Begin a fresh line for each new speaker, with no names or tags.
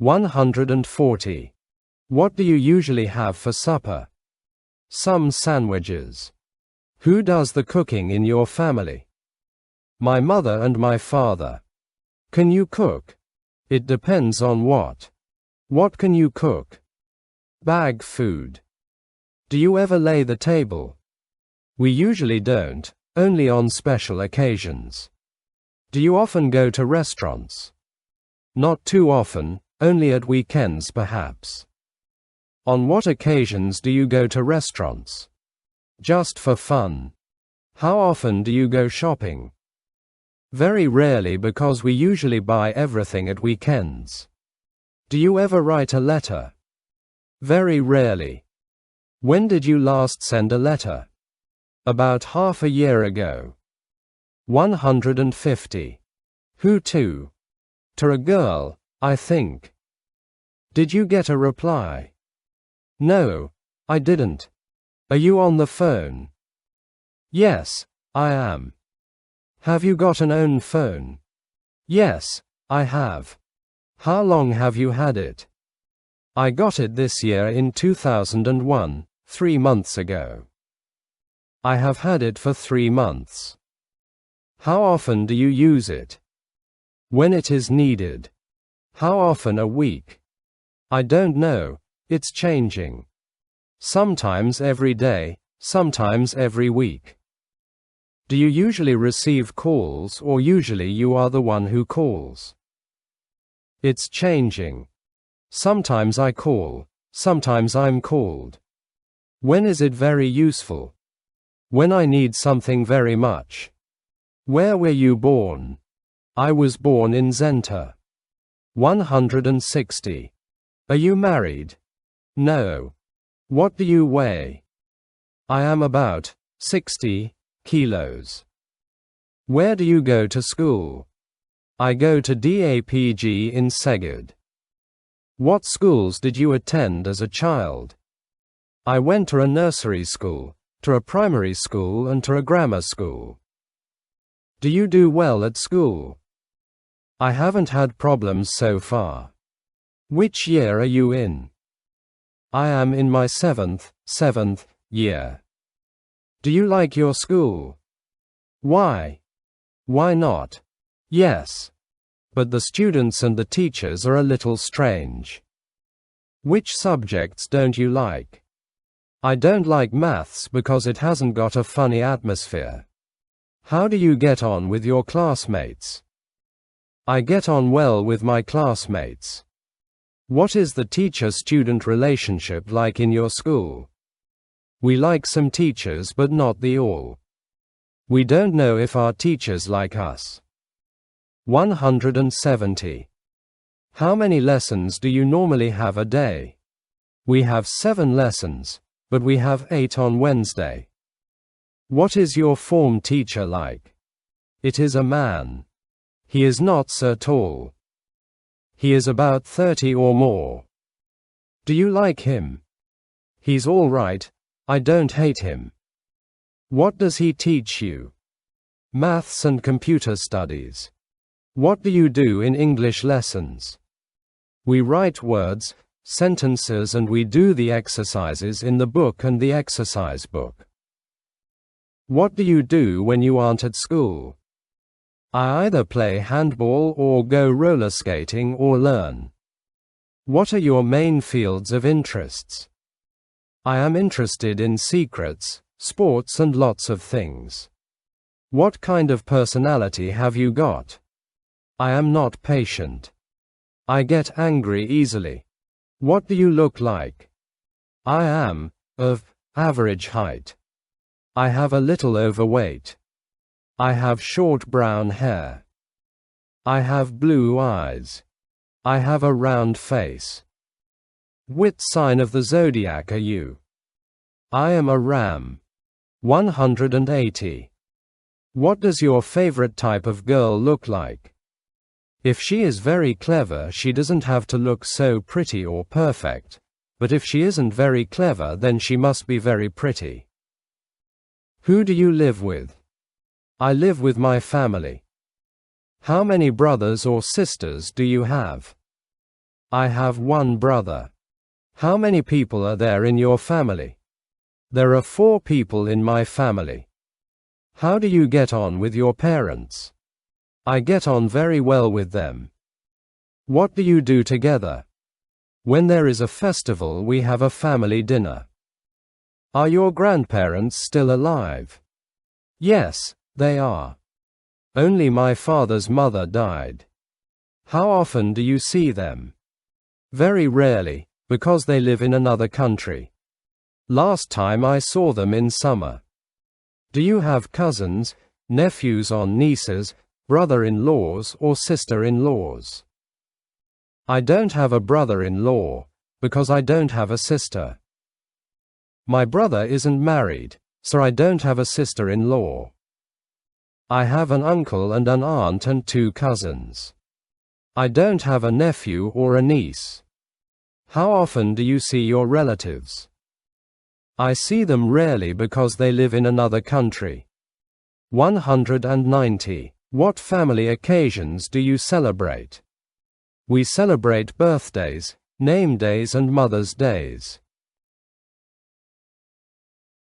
140. What do you usually have for supper? Some sandwiches. Who does the cooking in your family? My mother and my father. Can you cook? It depends on what. What can you cook? Bag food. Do you ever lay the table? We usually don't, only on special occasions. Do you often go to restaurants? Not too often, only at weekends perhaps. On what occasions do you go to restaurants? Just for fun. How often do you go shopping? Very rarely because we usually buy everything at weekends. Do you ever write a letter? Very rarely. When did you last send a letter? About half a year ago. 150. Who to? To a girl, I think. Did you get a reply? No, I didn't. Are you on the phone? Yes, I am. Have you got an own phone? Yes, I have. How long have you had it? I got it this year in 2001, 3 months ago. I have had it for 3 months. How often do you use it? When it is needed. How often a week? I don't know, it's changing. Sometimes every day, sometimes every week. Do you usually receive calls or usually you are the one who calls? It's changing. Sometimes I call, sometimes I'm called. When is it very useful? When I need something very much. Where were you born? I was born in Zenta. 160. Are you married? No. What do you weigh? I am about 60 kilos. Where do you go to school? I go to DAPG in Szeged. What schools did you attend as a child? I went to a nursery school, to a primary school and to a grammar school. Do you do well at school? I haven't had problems so far. Which year are you in? I am in my seventh year. Do you like your school? Why? Why not? Yes. But the students and the teachers are a little strange. Which subjects don't you like? I don't like maths because it hasn't got a funny atmosphere. How do you get on with your classmates? I get on well with my classmates. What is the teacher-student relationship like in your school? We like some teachers but not the all. We don't know if our teachers like us. 170. How many lessons do you normally have a day? We have 7 lessons, but we have 8 on Wednesday. What is your form teacher like? It is a man. He is not so tall. He is about 30 or more. Do you like him? He's all right, I don't hate him. What does he teach you? Maths and computer studies. What do you do in English lessons? We write words, sentences and we do the exercises in the book and the exercise book. What do you do when you aren't at school? I either play handball or go roller skating or learn. What are your main fields of interests? I am interested in secrets, sports and lots of things. What kind of personality have you got? I am not patient. I get angry easily. What do you look like? I am of average height. I have a little overweight. I have short brown hair. I have blue eyes. I have a round face. Which sign of the zodiac are you? I am a ram. 180. What does your favorite type of girl look like? If she is very clever, she doesn't have to look so pretty or perfect, but if she isn't very clever, then she must be very pretty. Who do you live with? I live with my family. How many brothers or sisters do you have? I have one brother. How many people are there in your family? There are 4 people in my family. How do you get on with your parents? I get on very well with them. What do you do together? When there is a festival, we have a family dinner. Are your grandparents still alive? Yes, they are. Only my father's mother died. How often do you see them? Very rarely, because they live in another country. Last time I saw them in summer. Do you have cousins, nephews or nieces, brother-in-laws or sister-in-laws? I don't have a brother-in-law, because I don't have a sister. My brother isn't married, so I don't have a sister-in-law. I have an uncle and an aunt and 2 cousins. I don't have a nephew or a niece. How often do you see your relatives? I see them rarely because they live in another country. 190. What family occasions do you celebrate? We celebrate birthdays, name days and Mother's Days.